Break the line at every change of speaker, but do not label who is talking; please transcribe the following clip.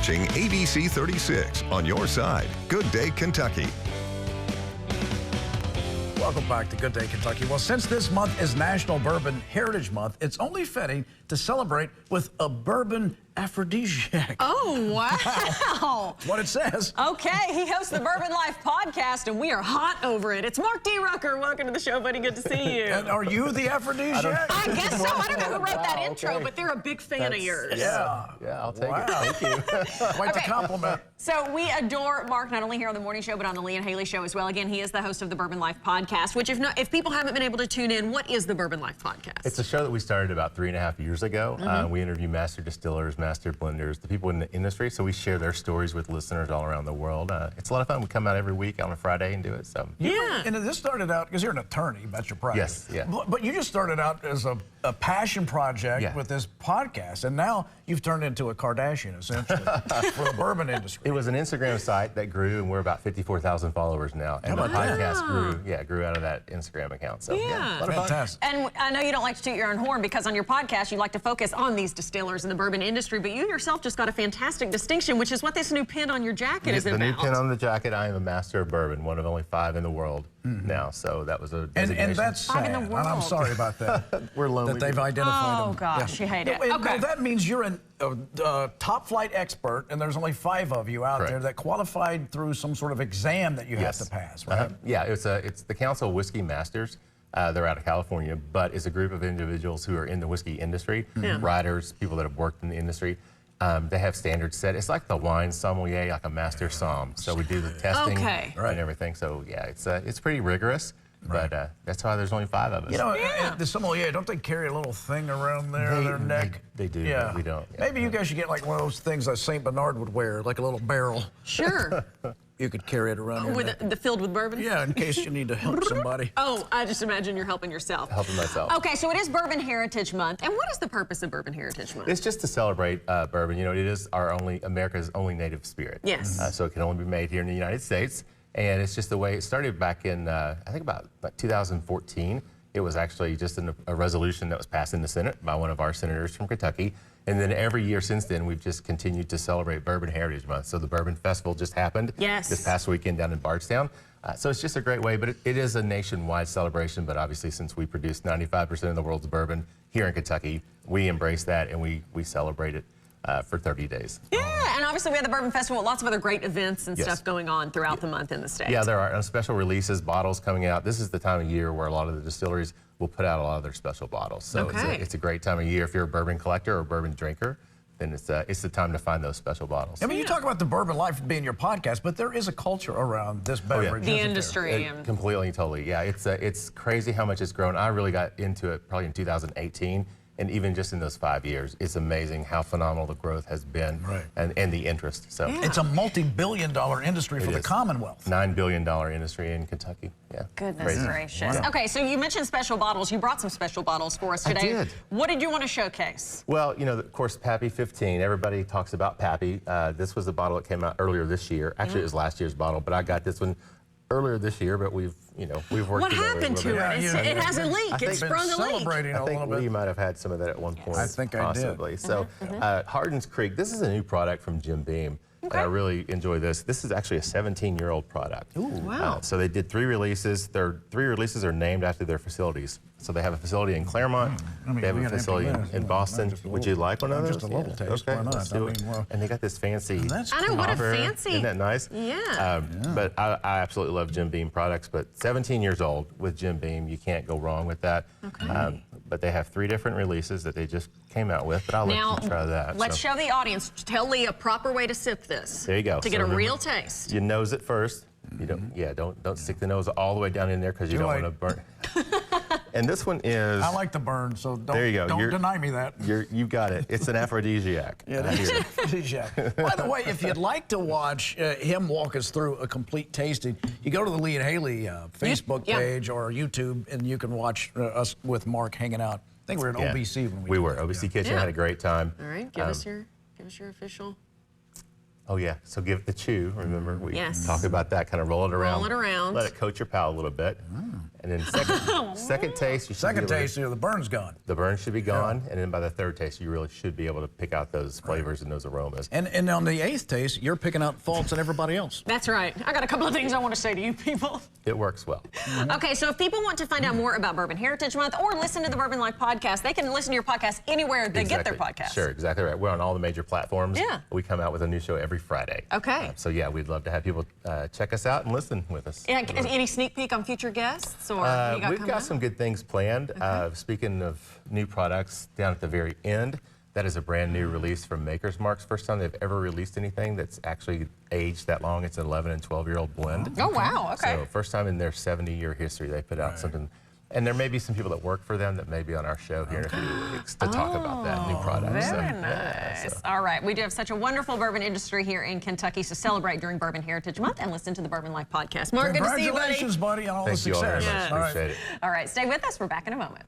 watching ABC 36 on your side. Good Day Kentucky.
Welcome back to Good Day Kentucky. Well, since this month is National Bourbon Heritage Month, it's only fitting to celebrate with a bourbon aphrodisiac.
Oh, wow.
That's what it says.
Okay, he hosts the Bourbon Life podcast, and we are hot over it. It's Mark D. Rucker. Welcome to the show, buddy. Good to see you.
And are you the aphrodisiac?
I guess so. I don't know who wrote that intro, but they're a big fan of yours.
Yeah.
Yeah, I'll take
Wow.
it. Thank you.
Quite the compliment.
So we adore Mark, not only here on the morning show, but on the Lee and Haley show as well. Again, he is the host of the Bourbon Life podcast, which if people haven't been able to tune in, what is the Bourbon Life podcast?
It's a show that we started about 3.5 years ago. We interview master distillers, master blenders, the people in the industry, so we share their stories with listeners all around the world. It's a lot of fun. We come out every week on a Friday and do it. So
Yeah.
And this started out, because you're an attorney, that's your practice.
Yes, yeah.
But you just started out as a passion project with this podcast, and now you've turned into a Kardashian, essentially, for the bourbon industry.
it was an Instagram site that grew, and we're about 54,000 followers now. And the podcast grew out of that Instagram account. So
Yeah.
a lot of fun.
Fantastic.
And I know you don't like to toot your own horn because on your podcast you like to focus on these distillers in the bourbon industry, but you yourself just got a fantastic distinction, which is what this new pin on your jacket is
The
about.
new pin on the jacket, I am a master of bourbon, one of only 5 in the world now. So that was a designation.
And that's sad,
in the
and I'm
world.
sorry about that.
We're lonely.
That they've identified
Oh,
them.
gosh, you hate it.
No,
Okay.
that means you're a top flight expert, and there's only 5 of you out
Correct.
there that qualified through some sort of exam that you have to pass, right?
Yeah, it's the Council of Whiskey Masters. They're out of California, but it's a group of individuals who are in the whiskey industry, writers, people that have worked in the industry. They have standards set. It's like the wine sommelier, like a master somm. So we do the testing
Okay.
and everything. So yeah, it's pretty rigorous. But that's why there's only 5 of us.
You know, the sommelier, don't they carry a little thing around their neck?
They do,
Yeah.
but we don't. Yeah.
Maybe you guys should get like one of those things that St. Bernard would wear, like a little barrel.
Sure.
You could carry it around your neck.
Filled with bourbon?
Yeah, in case you need to help somebody.
Oh, I just imagine you're helping yourself.
Helping myself.
Okay, so it is Bourbon Heritage Month. And what is the purpose of Bourbon Heritage Month?
It's just to celebrate bourbon. You know, it is America's only native spirit.
Yes.
So it can only be made here in the United States. And it's just the way it started back in, I think about 2014. It was actually just a resolution that was passed in the Senate by one of our senators from Kentucky. And then every year since then, we've just continued to celebrate Bourbon Heritage Month. So the Bourbon Festival just happened this past weekend down in Bardstown. So it's just a great way, but it is a nationwide celebration. But obviously, since we produce 95% of the world's bourbon here in Kentucky, we embrace that and we celebrate it for 30 days.
Yeah, and obviously we have the Bourbon Festival, lots of other great events and stuff going on throughout the month in the state.
Yeah, there are special releases, bottles coming out. This is the time of year where a lot of the distilleries will put out a lot of their special bottles. So it's a great time of year. If you're a bourbon collector or a bourbon drinker, then it's the time to find those special bottles.
I mean, you talk about the Bourbon Life being your podcast, but there is a culture around this beverage.
The
isn't
industry.
Completely, totally. Yeah, it's crazy how much it's grown. I really got into it probably in 2018. And even just in those 5 years, it's amazing how phenomenal the growth has been and the interest. So
It's a multi-billion-dollar industry for the Commonwealth.
$9 billion industry in Kentucky. Yeah.
Goodness gracious.
Wow.
Okay, so you mentioned special bottles. You brought some special bottles for us today.
I did.
What did you want to showcase?
Well, you know, of course, Pappy 15. Everybody talks about Pappy. This was a bottle that came out earlier this year. Actually, it was last year's bottle, but I got this one earlier this year, but we've worked
What
together
happened
a
to
little
it?
bit.
It has a leak.
think
It's sprung a leak.
Celebrating
I
a
think
little
Lee
bit.
might have had some of that at one point.
I think I did.
possibly. So, Hardin's Creek, this is a new product from Jim Beam. And I really enjoy this. This is actually a 17-year-old product.
Ooh, wow.
So they did 3 releases. Their 3 releases are named after their facilities. So they have a facility in Claremont. They have a facility in Boston. Would you like one of those?
Just a little taste.
Okay,
Why not?
let's do it. And they got this fancy.
I know, what a
cover.
fancy.
Isn't that nice?
Yeah.
But I absolutely love Jim Beam products. But 17 years old with Jim Beam, you can't go wrong with that.
Okay.
But they have 3 different releases that they just came out with. But I'll
Now,
let you try that.
let's show the audience. Tell Lee a proper way to sip this.
There you go.
To get
So
a
remember,
real taste.
You nose it first. You don't stick the nose all the way down in there because you don't want to burn. And this one is.
I like the burn, so don't,
There you go.
don't deny me that.
You got it. It's an aphrodisiac.
Yeah,
I hear it.
aphrodisiac. By the way, if you'd like to watch him walk us through a complete tasting, you go to the Lee and Haley Facebook page or YouTube, and you can watch us with Mark hanging out. I think we were at OBC when we
were. OBC Kitchen had a great time.
All right, give us your official.
Oh yeah, so give it the chew. Remember, we
Yes.
talked about that. Kind of roll it around.
Roll it around.
Let it coat your palate a little bit. And then second taste, you should
Second
be able to-
taste, the burn's gone.
the burn should be gone, and then by the third taste, you really should be able to pick out those flavors and those aromas.
And on the 8th taste, you're picking out faults in everybody else.
That's right. I got a couple of things I want to say to you people.
It works well.
Okay, so if people want to find out more about Bourbon Heritage Month or listen to the Bourbon Life podcast, they can listen to your podcast anywhere they get their podcast.
Sure, exactly right. We're on all the major platforms.
Yeah.
We come out with a new show every Friday.
Okay.
So yeah, we'd love to have people check us out and listen with us.
Yeah, any sneak peek on future guests? Or what you got
We've
coming
got
up?
some good things planned. Speaking of new products, down at the very end, that is a brand new release from Maker's Mark's. First time they've ever released anything that's actually aged that long. It's an 11 and 12-year-old blend.
Oh, wow, okay.
So first time in their 70-year history they put out something. And there may be some people that work for them that may be on our show here in a few weeks to talk about that new product.
Very
So,
nice.
yeah, so.
All right, we do have such a wonderful bourbon industry here in Kentucky, so celebrate during Bourbon Heritage Month and listen to the Bourbon Life podcast. Mark, good to see you, buddy.
Congratulations, buddy, on all the
Thank you all very
success.
much.
Yeah.
Appreciate it.
All right, stay with us. We're back in a moment.